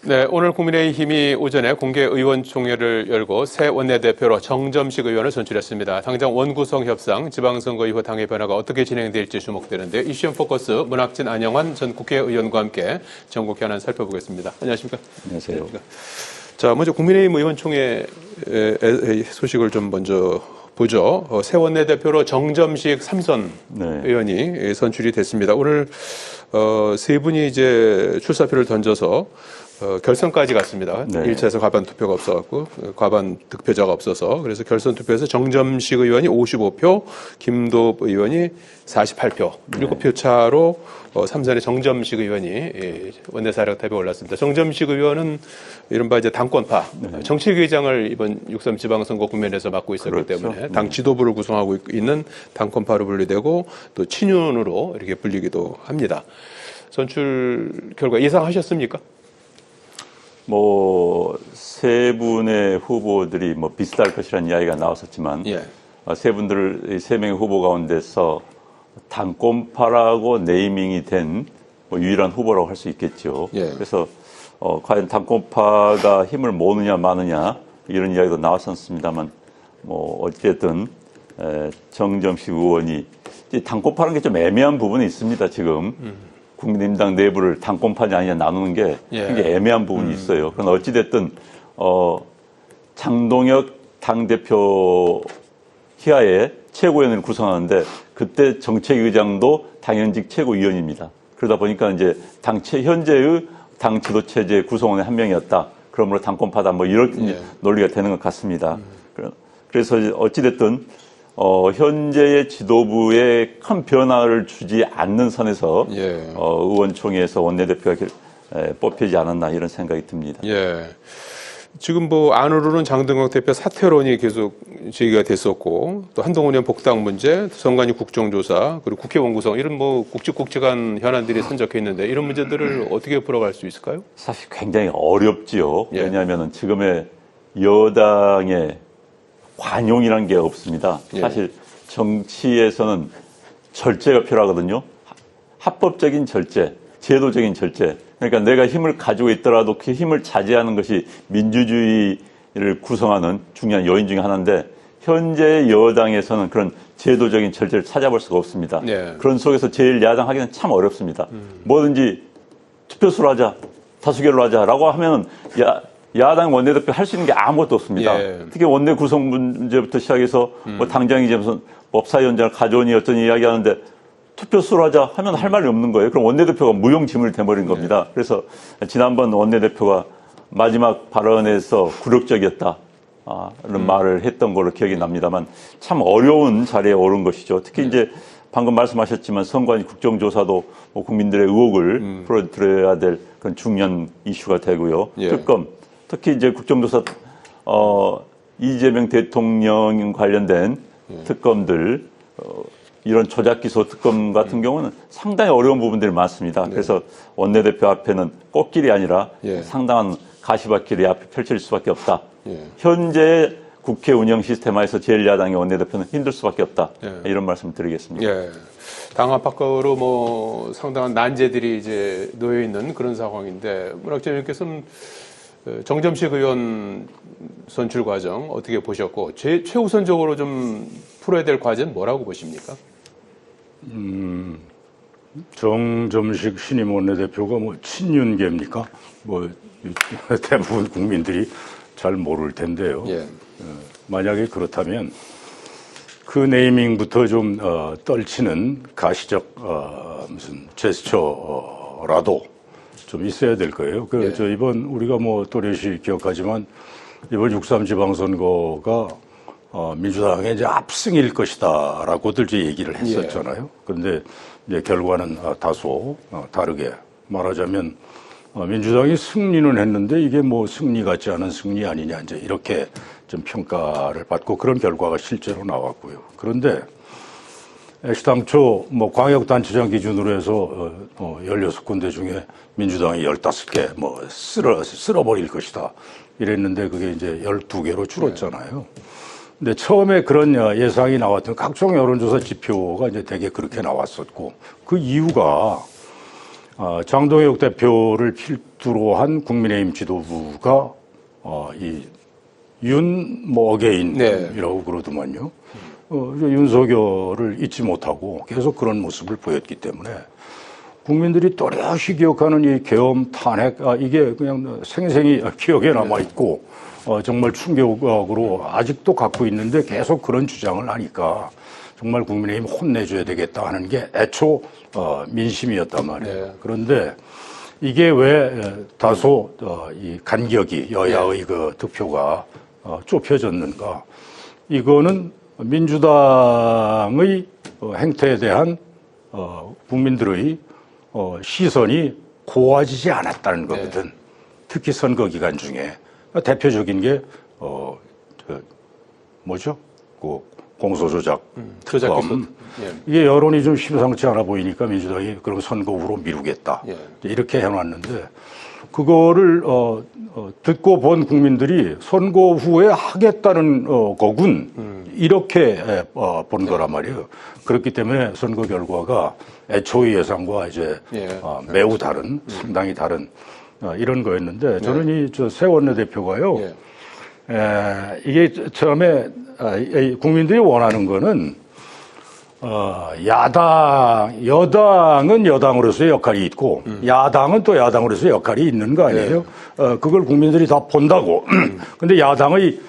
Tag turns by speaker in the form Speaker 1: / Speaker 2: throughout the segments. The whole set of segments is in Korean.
Speaker 1: 네, 오늘 국민의힘이 오전에 공개의원총회를 열고 새 원내대표로 정점식 의원을 선출했습니다. 당장 원구성 협상, 지방선거 이후 당의 변화가 어떻게 진행될지 주목되는데 이슈 포커스 문학진 안영환 전 국회의원과 함께 전국 현안 살펴보겠습니다. 안녕하십니까?
Speaker 2: 안녕하세요.
Speaker 1: 자, 먼저 국민의힘 의원총회 소식을 좀 먼저 보죠. 새 원내대표로 정점식 삼선 의원이 선출이 됐습니다. 오늘 세 분이 이제 출사표를 던져서 결선까지 갔습니다. 네. 1차에서 과반 투표가 없어갖고 과반 득표자가 없어서 그래서 결선 투표에서 정점식 의원이 55표, 김도읍 의원이 48표, 7표 차로 삼선의 정점식 의원이 원내사력 탑에 올랐습니다. 정점식 의원은 이른바 이제 당권파, 정책위의장을 이번 6.3 지방선거 국면에서 맡고 있었기 때문에 당 지도부를 구성하고 있는 당권파로 분류되고 또 친윤으로 이렇게 불리기도 합니다. 선출 결과 예상하셨습니까?
Speaker 2: 세 분의 후보들이 비슷할 것이라는 이야기가 나왔었지만, 세 명의 후보 가운데서 당권파라고 네이밍이 된 유일한 후보라고 할 수 있겠죠. 그래서, 과연 당권파가 힘을 모으느냐, 마느냐, 이런 이야기도 나왔었습니다만, 어쨌든, 정점식 의원이, 당권파라는 게 좀 애매한 부분이 있습니다, 지금. 국민의힘당 내부를 당권파냐 아니냐 나누는 게 굉장히 애매한 부분이 있어요. 그러나 어찌됐든, 장동혁 당대표 희하에 최고위원을 구성하는데 그때 정책의장도 당연직 최고위원입니다. 그러다 보니까 이제 현재의 당 지도체제 구성원의 한 명이었다. 그러므로 당권파다 이런 논리가 되는 것 같습니다. 그래서 어찌됐든, 현재의 지도부에 큰 변화를 주지 않는 선에서 의원총회에서 원내대표가 뽑히지 않았나 이런 생각이 듭니다.
Speaker 1: 지금 안으로는 장동혁 대표 사퇴론이 계속 제기가 됐었고 또 한동훈 의원 복당 문제, 선관위 국정조사 그리고 국회 원구성 이런 굵직굵직한 현안들이 선적해 있는데 이런 문제들을 어떻게 풀어갈 수 있을까요?
Speaker 2: 사실 굉장히 어렵지요. 왜냐하면 지금의 여당의 관용이라는 게 없습니다. 사실 정치에서는 절제가 필요하거든요. 합법적인 절제, 제도적인 절제. 그러니까 내가 힘을 가지고 있더라도 그 힘을 자제하는 것이 민주주의를 구성하는 중요한 요인 중에 하나인데 현재 여당에서는 그런 제도적인 절제를 찾아볼 수가 없습니다. 그런 속에서 제1야당 하기는 참 어렵습니다. 뭐든지 투표수로 하자, 다수결로 하자라고 하면은 야당 원내대표 할 수 있는 게 아무것도 없습니다. 특히 원내 구성 문제부터 시작해서 당장 이제 무슨 법사위원장을 가져오니 어떤 이야기 하는데 투표수로 하자 하면 할 말이 없는 거예요. 그럼 원내대표가 무용지물이 돼버린 겁니다. 그래서 지난번 원내대표가 마지막 발언에서 굴욕적이었다. 이런 말을 했던 걸로 기억이 납니다만 참 어려운 자리에 오른 것이죠. 특히 이제 방금 말씀하셨지만 선관위 국정조사도 국민들의 의혹을 풀어드려야 될 그런 중요한 이슈가 되고요. 특히 이제 국정조사, 이재명 대통령 관련된 특검들, 이런 조작기소 특검 같은 경우는 상당히 어려운 부분들이 많습니다. 그래서 원내대표 앞에는 꽃길이 아니라 상당한 가시밭길이 앞에 펼쳐질 수밖에 없다. 현재 국회 운영 시스템하에서 제1야당의 원내대표는 힘들 수밖에 없다. 이런 말씀 드리겠습니다.
Speaker 1: 당 안팎으로 상당한 난제들이 이제 놓여 있는 그런 상황인데 문학진 의원께서는 정점식 의원 선출 과정 어떻게 보셨고 최우선적으로 좀 풀어야 될 과제는 뭐라고 보십니까?
Speaker 3: 정점식 신임 원내대표가 친윤계입니까? 대부분 국민들이 잘 모를 텐데요. 만약에 그렇다면 그 네이밍부터 좀 떨치는 가시적 무슨 제스처라도 좀 있어야 될 거예요. 이번 우리가 또렷이 기억하지만 이번 6.3 지방선거가 민주당의 이제 압승일 것이다라고들 이제 얘기를 했었잖아요. 그런데 이제 결과는 다소 다르게 말하자면 민주당이 승리는 했는데 이게 승리 같지 않은 승리 아니냐 이제 이렇게 좀 평가를 받고 그런 결과가 실제로 나왔고요. 그런데 애시당초 광역단체장 기준으로 해서 16군데 중에 민주당이 15개 쓸어버릴 것이다 이랬는데 그게 이제 12개로 줄었잖아요. 근데 처음에 그런 예상이 나왔던 각종 여론조사 지표가 이제 되게 그렇게 나왔었고 그 이유가 장동혁 대표를 필두로 한 국민의힘 지도부가 이 어게인이라고 그러더만요. 윤석열을 잊지 못하고 계속 그런 모습을 보였기 때문에 국민들이 또렷이 기억하는 이 계엄 탄핵, 이게 그냥 생생히 기억에 남아있고 정말 충격으로 아직도 갖고 있는데 계속 그런 주장을 하니까 정말 국민의힘 혼내줘야 되겠다 하는 게 애초 민심이었단 말이에요. 그런데 이게 왜 다소 이 간격이 여야의 그 득표가 좁혀졌는가? 이거는 민주당의 행태에 대한 국민들의 시선이 고와지지 않았다는 거거든. 특히 선거 기간 중에 대표적인 게 뭐죠? 그 공소조작.
Speaker 1: 조작 기소.
Speaker 3: 이게 여론이 좀 심상치 않아 보이니까 민주당이 그럼 선거 후로 미루겠다. 이렇게 해놨는데 그거를 듣고 본 국민들이 선거 후에 하겠다는 거군. 이렇게 본 거란 말이에요. 그렇기 때문에 선거 결과가 애초의 예상과 이제 매우 다른, 상당히 다른 이런 거였는데 저는 이 새 원내대표가요. 이게 처음에 국민들이 원하는 거는 여당은 여당으로서의 역할이 있고 야당은 또 야당으로서의 역할이 있는 거 아니에요? 그걸 국민들이 다 본다고. 근데 야당의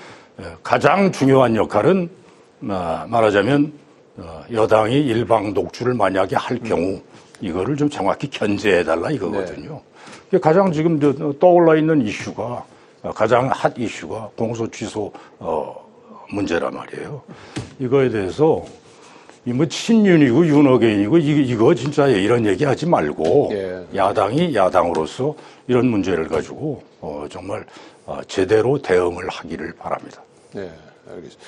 Speaker 3: 가장 중요한 역할은 말하자면 여당이 일방 독주를 만약에 할 경우 이거를 좀 정확히 견제해달라 이거거든요. 가장 지금 떠올라 있는 이슈가 가장 핫 이슈가 공소 취소 문제란 말이에요. 이거에 대해서 뭐 친윤이고 윤어게인이고 이거 진짜 이런 얘기 하지 말고 야당이 야당으로서 이런 문제를 가지고 정말 제대로 대응을 하기를 바랍니다.
Speaker 1: 네, 알겠습니다.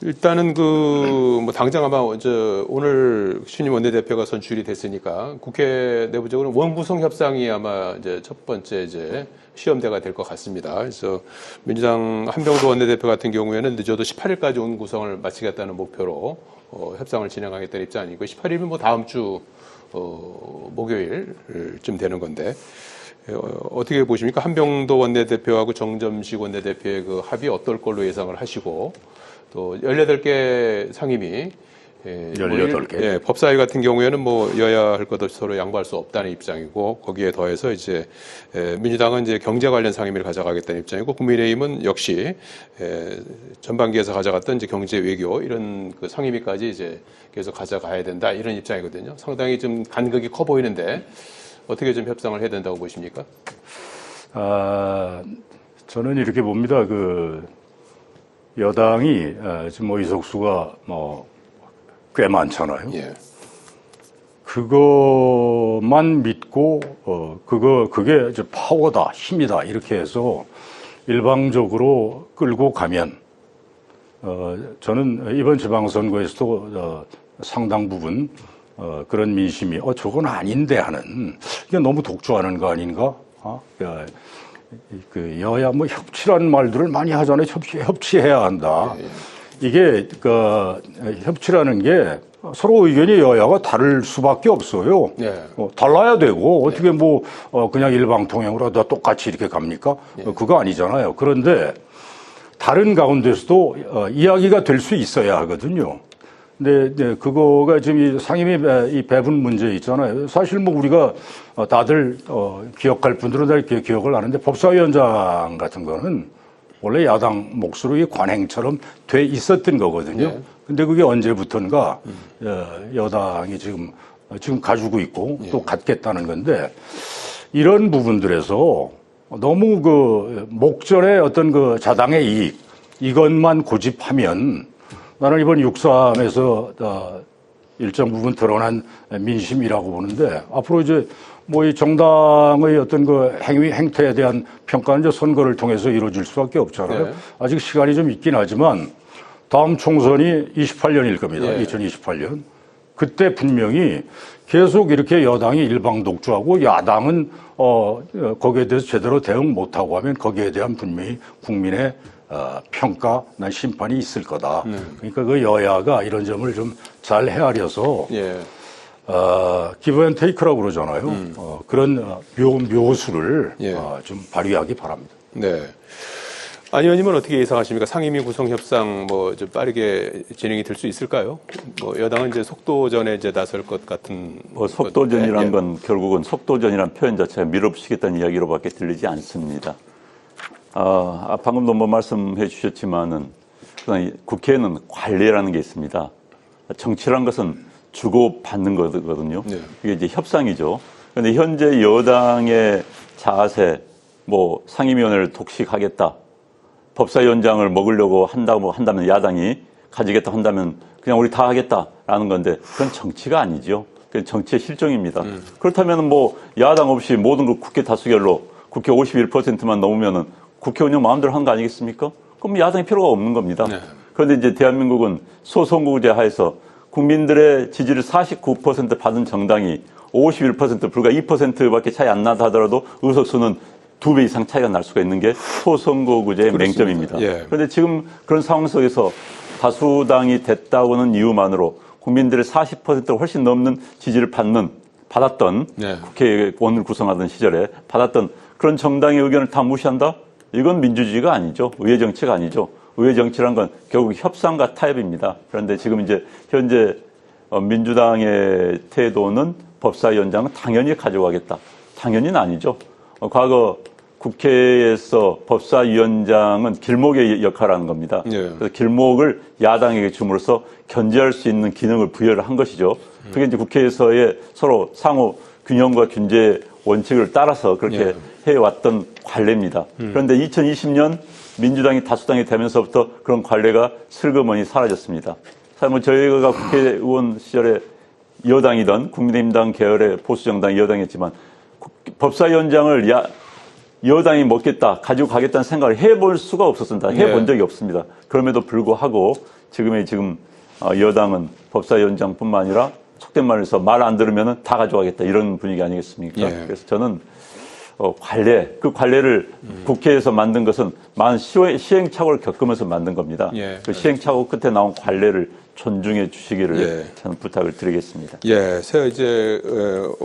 Speaker 1: 일단은 뭐 당장 아마 오늘 신임 원내대표가 선출이 됐으니까 국회 내부적으로 원구성 협상이 아마 이제 첫 번째 이제 시험대가 될 것 같습니다. 그래서 민주당 한병도 원내대표 같은 경우에는 늦어도 18일까지 원구성을 마치겠다는 목표로 협상을 진행하겠다는 입장이고 18일이면 뭐 다음 주 목요일쯤 되는 건데 어떻게 보십니까? 한병도 원내대표하고 정점식 원내대표의 그 합의 어떨 걸로 예상을 하시고 또 18개 상임위
Speaker 3: 18개.
Speaker 1: 법사위 같은 경우에는 뭐 여야 할 것 없이 서로 양보할 수 없다는 입장이고 거기에 더해서 이제 민주당은 이제 경제 관련 상임위를 가져가겠다는 입장이고 국민의힘은 역시 전반기에서 가져갔던 이제 경제 외교 이런 그 상임위까지 이제 계속 가져가야 된다 이런 입장이거든요. 상당히 좀 간극이 커 보이는데 어떻게 좀 협상을 해야 된다고 보십니까?
Speaker 3: 저는 이렇게 봅니다. 여당이 지금 뭐 의석수가 꽤 많잖아요. 그것만 믿고 그게 이제 파워다, 힘이다 이렇게 해서 일방적으로 끌고 가면 저는 이번 지방선거에서도 상당 부분 그런 민심이 저건 아닌데 하는 이게 너무 독주하는 거 아닌가? 그 여야 뭐 협치라는 말들을 많이 하잖아요. 협치해야 한다. 이게 협치라는 게 서로 의견이 여야가 다를 수밖에 없어요. 달라야 되고 어떻게 뭐 그냥 일방통행으로 다 똑같이 이렇게 갑니까? 그거 아니잖아요. 그런데 다른 가운데서도 이야기가 될 수 있어야 하거든요. 근데 그거가 지금 이 상임위 이 배분 문제 있잖아요. 사실 뭐 우리가 다들 기억할 분들은 다 이렇게 기억을 하는데 법사위원장 같은 거는 원래 야당 몫으로 관행처럼 돼 있었던 거거든요. 근데 그게 언제부턴가 여당이 지금 가지고 있고 또 갖겠다는 건데 이런 부분들에서 너무 목전의 어떤 자당의 이익 이것만 고집하면 나는 이번 6.3에서 일정 부분 드러난 민심이라고 보는데 앞으로 이제 뭐 이 정당의 어떤 행태에 대한 평가는 이제 선거를 통해서 이루어질 수밖에 없잖아요. 아직 시간이 좀 있긴 하지만 다음 총선이 28년일 겁니다. 2028년. 그때 분명히 계속 이렇게 여당이 일방 독주하고 야당은 거기에 대해서 제대로 대응 못하고 하면 거기에 대한 분명히 국민의 평가, 난 심판이 있을 거다. 그러니까 그 여야가 이런 점을 좀 잘 헤아려서 기브 앤 테이크라고 그러잖아요. 그런 묘수를
Speaker 1: 예.
Speaker 3: 좀 발휘하기 바랍니다.
Speaker 1: 네. 안 의원님은 어떻게 예상하십니까? 상임위 구성 협상 뭐 좀 빠르게 진행이 될 수 있을까요? 뭐 여당은 이제 속도전에 이제 나설 것 같은.
Speaker 2: 속도전이란
Speaker 1: 예.
Speaker 2: 건 결국은 속도전이란 표현 자체가 밀어붙이겠다는 이야기로밖에 들리지 않습니다. 방금도 뭐 말씀해 주셨지만은 국회에는 관례라는 게 있습니다. 정치란 것은 주고받는 거거든요.
Speaker 1: 네.
Speaker 2: 이게 이제 협상이죠. 그런데 현재 여당의 자세, 뭐 상임위원회를 독식하겠다, 법사위원장을 먹으려고 한다면 야당이 가지겠다 한다면 그냥 우리 다 하겠다라는 건데 그건 정치가 아니죠. 그건 정치의 실정입니다. 그렇다면 뭐 야당 없이 모든 걸 국회 다수결로 국회 51%만 넘으면은 국회 운영 마음대로 한 거 아니겠습니까? 그럼 야당이 필요가 없는 겁니다. 네. 그런데 이제 대한민국은 소선거구제 하에서 국민들의 지지를 49% 받은 정당이 51% 불과 2%밖에 차이 안 나다 하더라도 의석수는 2배 이상 차이가 날 수가 있는 게 소선거구제의 맹점입니다. 예. 그런데 지금 그런 상황 속에서 다수당이 됐다고는 이유만으로 국민들의 40%가 훨씬 넘는 지지를 받았던 네. 국회의원을 구성하던 시절에 받았던 그런 정당의 의견을 다 무시한다? 이건 민주주의가 아니죠. 의회 정치가 아니죠. 의회 정치란 건 결국 협상과 타협입니다. 그런데 지금 이제 현재 민주당의 태도는 법사위원장은 당연히 가져가겠다. 당연히는 아니죠. 과거 국회에서 법사위원장은 길목의 역할을 하는 겁니다. 네. 그래서 길목을 야당에게 줌으로써 견제할 수 있는 기능을 부여를 한 것이죠. 그게 이제 국회에서의 서로 상호 균형과 균제 원칙을 따라서 그렇게 네. 해왔던 관례입니다. 그런데 2020년 민주당이 다수당이 되면서부터 그런 관례가 슬그머니 사라졌습니다. 사실 뭐 저희가 국회의원 시절에 여당이던 국민의힘당 계열의 보수정당 여당이었지만 법사위원장을 여당이 먹겠다, 가지고 가겠다는 생각을 해볼 수가 없었습니다. 해본 적이 없습니다. 그럼에도 불구하고 지금 여당은 법사위원장뿐만 아니라 속된 말해서 말 안 들으면 다 가져가겠다 이런 분위기 아니겠습니까? 예. 그래서 저는 그 관례를 국회에서 만든 것은 많은 시행착오를 겪으면서 만든 겁니다. 예. 그 시행착오 끝에 나온 관례를 존중해 주시기를 예. 저는 부탁을 드리겠습니다.
Speaker 1: 예, 이제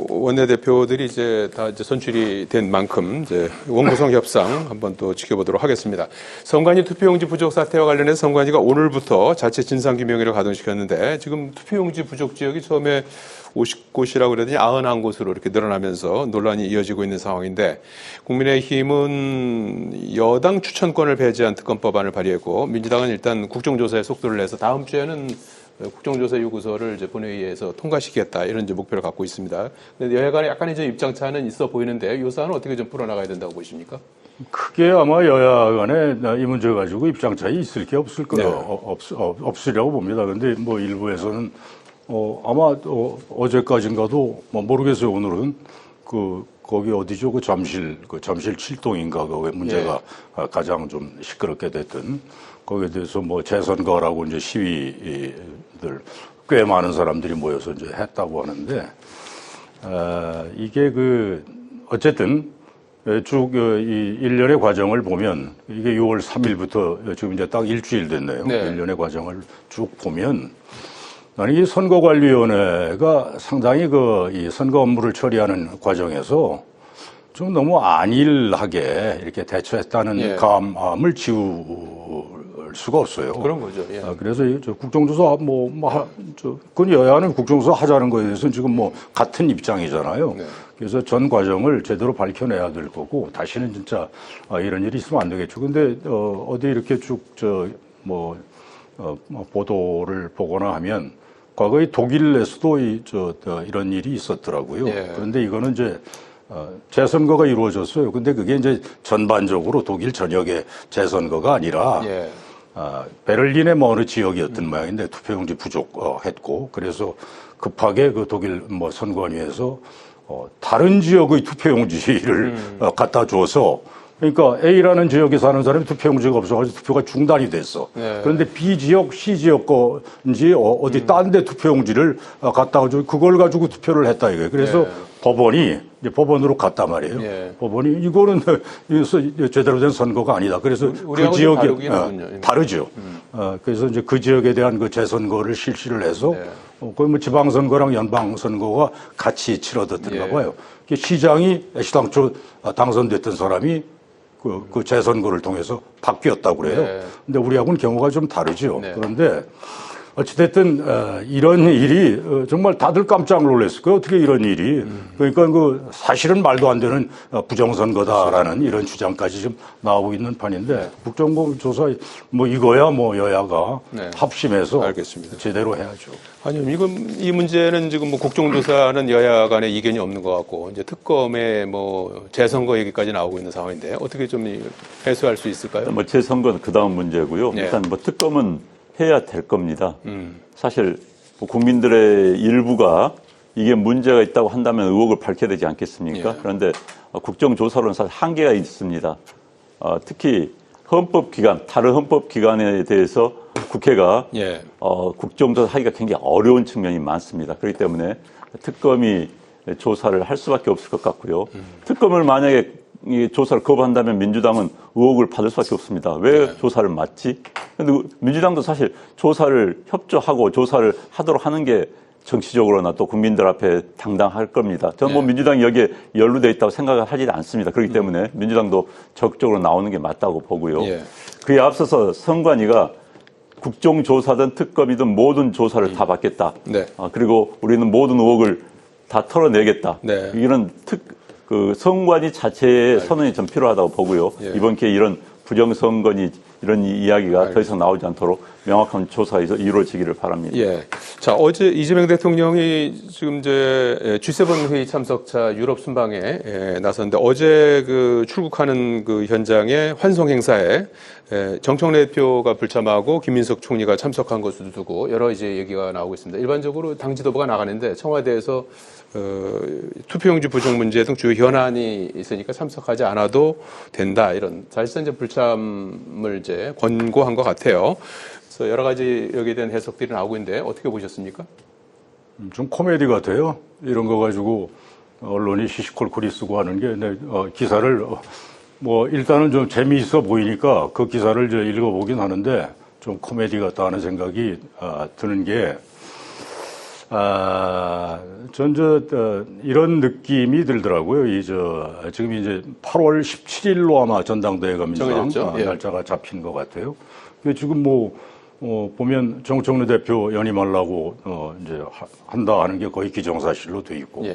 Speaker 1: 원내대표들이 이제 다 이제 선출이 된 만큼 이제 원구성 협상 한번 또 지켜보도록 하겠습니다. 선관위 투표용지 부족 사태와 관련해서 선관위가 오늘부터 자체 진상규명회를 가동시켰는데 지금 투표용지 부족 지역이 처음에 50곳이라고 그러더니 91곳으로 이렇게 늘어나면서 논란이 이어지고 있는 상황인데 국민의힘은 여당 추천권을 배제한 특검법안을 발의했고 민주당은 일단 국정조사에 속도를 내서 다음 주에는 국정조사 요구서를 이제 본회의에서 통과시키겠다 이런 이제 목표를 갖고 있습니다. 근데 여야 간에 약간 이제 입장차는 있어 보이는데 이 사안은 어떻게 좀 풀어나가야 된다고 보십니까?
Speaker 3: 크게 아마 여야 간에 이 문제 가지고 입장 차이 있을 게 없을 거예요. 네. 없으려고 봅니다. 그런데 뭐 일부에서는 아마 어제까지인가도 뭐 모르겠어요. 오늘은 거기 어디죠? 잠실 7동인가 그 문제가 예. 가장 좀 시끄럽게 됐던 거기에 대해서 뭐 재선거라고 이제 시위들 꽤 많은 사람들이 모여서 이제 했다고 하는데 이게 어쨌든 쭉 이 일련의 과정을 보면 이게 6월 3일부터 지금 이제 딱 일주일 됐네요. 네. 일련의 과정을 쭉 보면 나는 이 선거관리위원회가 상당히 이 선거 업무를 처리하는 과정에서 좀 너무 안일하게 이렇게 대처했다는 예. 감을 지울 수가 없어요.
Speaker 1: 그런 거죠. 예.
Speaker 3: 그래서 국정조사 그건 여야는 국정조사 하자는 거에 대해서는 지금 뭐 같은 입장이잖아요. 네. 그래서 전 과정을 제대로 밝혀내야 될 거고 다시는 진짜 이런 일이 있으면 안 되겠죠. 근데 어디 이렇게 쭉 보도를 보거나 하면 과거에 독일에서도 이런 일이 있었더라고요. 예. 그런데 이거는 이제 재선거가 이루어졌어요. 근데 그게 이제 전반적으로 독일 전역의 재선거가 아니라 예. 베를린의 어느 지역이었던 모양인데 투표용지 부족했고 그래서 급하게 그 독일 선관위에서 다른 지역의 투표용지를 갖다 줘서 그러니까 A라는 지역에 사는 사람이 투표용지가 없어가지고 투표가 중단이 됐어. 네. 그런데 B 지역, C 지역 건지 어디 딴 데 투표용지를 갖다 가지고 그걸 가지고 투표를 했다 이거예요. 그래서 네. 법원이 이제 법원으로 갔단 말이에요. 네. 법원이 이거는 제대로 된 선거가 아니다. 그래서 그 지역이 다르죠. 그래서 이제 그 지역에 대한 그 재선거를 실시를 해서 거의 뭐 지방선거랑 연방선거가 같이 치러졌던가 봐요. 시장이 애시당초 당선됐던 사람이 그 재선거를 통해서 바뀌었다고 그래요. 근데 우리하고는 경우가 좀 다르죠. 그런데 어찌됐든 이런 일이 정말 다들 깜짝 놀랐을 거예요. 어떻게 이런 일이. 그러니까 그 사실은 말도 안 되는 부정선거다라는 이런 주장까지 좀 나오고 있는 판인데 국정조사 뭐 이거야 뭐 여야가 합심해서
Speaker 1: 알겠습니다.
Speaker 3: 제대로 해야죠.
Speaker 1: 아니요, 이 문제는 지금 뭐 국정조사는 여야 간에 이견이 없는 것 같고 이제 특검의 뭐 재선거 얘기까지 나오고 있는 상황인데 어떻게 좀 해소할 수 있을까요?
Speaker 2: 뭐 재선거는 그 다음 문제고요. 일단 뭐 특검은 해야 될 겁니다. 사실 뭐 국민들의 일부가 이게 문제가 있다고 한다면 의혹을 밝혀야 되지 않겠습니까? 그런데 국정조사로는 사실 한계가 있습니다. 특히 헌법기관, 다른 헌법기관에 대해서 국회가 국정조사 하기가 굉장히 어려운 측면이 많습니다. 그렇기 때문에 특검이 조사를 할 수밖에 없을 것 같고요. 특검을 만약에 이 조사를 거부한다면 민주당은 의혹을 받을 수밖에 없습니다. 왜 조사를 맡지? 근데 민주당도 사실 조사를 협조하고 조사를 하도록 하는 게 정치적으로나 또 국민들 앞에 당당할 겁니다. 저는 뭐 민주당이 여기에 연루되어 있다고 생각을 하지 않습니다. 그렇기 때문에 민주당도 적극적으로 나오는 게 맞다고 보고요. 그에 앞서서 선관위가 국정조사든 특검이든 모든 조사를 다 받겠다. 그리고 우리는 모든 의혹을 다 털어내겠다. 이런 그 선관위 자체의 선언이 좀 필요하다고 보고요. 이번 기회에 이런 부정선거니 이런 이야기가 더 이상 나오지 않도록 명확한 조사에서 이루어지기를 바랍니다.
Speaker 1: 자, 어제 이재명 대통령이 지금 이제 G7 회의 참석차 유럽 순방에 나섰는데 어제 그 출국하는 그 현장에 환송 행사에 정청래 대표가 불참하고 김민석 총리가 참석한 것으로 두고 여러 이제 얘기가 나오고 있습니다. 일반적으로 당 지도부가 나가는데 청와대에서 투표용지 부족 문제 등 주요 현안이 있으니까 참석하지 않아도 된다 이런 사실상 이제 불참을 이제 권고한 것 같아요. 그래서 여러 가지 여기에 대한 해석들이 나오고 있는데 어떻게 보셨습니까?
Speaker 3: 좀 코미디 같아요. 이런 거 가지고 언론이 시시콜콜이 쓰고 하는 게 기사를 뭐 일단은 좀 재미있어 보이니까 그 기사를 이제 읽어보긴 하는데 좀 코미디 같다 하는 생각이 드는 게 이런 느낌이 들더라고요. 지금 이제 8월 17일로 아마 전당대회가 민주당 날짜가 잡힌 것 같아요. 지금 보면 정청래 대표 연임하려고 이제 한다 하는 게 거의 기정사실로 돼 있고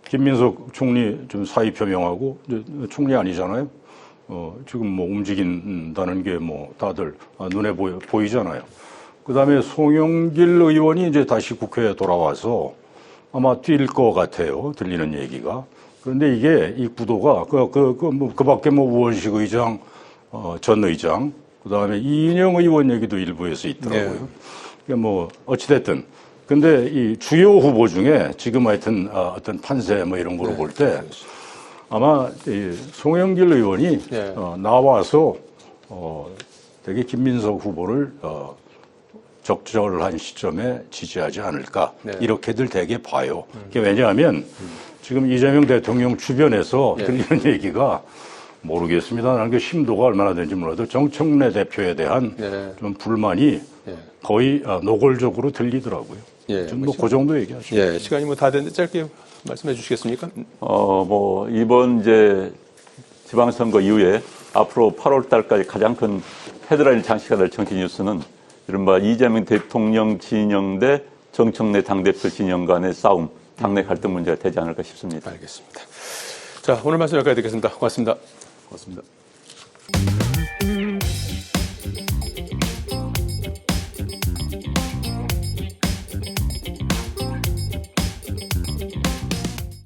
Speaker 3: 김민석 총리 좀 사의 표명하고 이제 총리 아니잖아요. 지금 움직인다는 게 다들 눈에 보이잖아요. 그 다음에 송영길 의원이 이제 다시 국회에 돌아와서 아마 뛸 것 같아요. 들리는 얘기가. 그런데 이게 이 구도가 그 밖에 우원식 의장, 전 의장, 그 다음에 이인영 의원 얘기도 일부에서 있더라고요. 그러니까 어찌됐든. 근데 이 주요 후보 중에 지금 하여튼 어떤 판세 이런 거로 볼 때 아마 이 송영길 의원이 나와서 되게 김민석 후보를 적절한 시점에 지지하지 않을까 이렇게들 되게 봐요. 왜냐하면 지금 이재명 대통령 주변에서 들리는 얘기가 모르겠습니다. 나는 그 심도가 얼마나 되는지 몰라도 정청래 대표에 대한 좀 불만이 거의 노골적으로 들리더라고요. 좀 그 정도 얘기하죠.
Speaker 1: 시간이 다 됐는데 짧게 말씀해 주시겠습니까?
Speaker 2: 이번 이제 지방선거 이후에 앞으로 8월 달까지 가장 큰 헤드라인 장치가 될 정치 뉴스는 이른바 이재명 대통령 진영 대 정청래 당대표 진영 간의 싸움, 당내 갈등 문제가 되지 않을까 싶습니다.
Speaker 1: 알겠습니다. 자, 오늘 말씀 여기까지 듣겠습니다. 고맙습니다.
Speaker 3: 고맙습니다.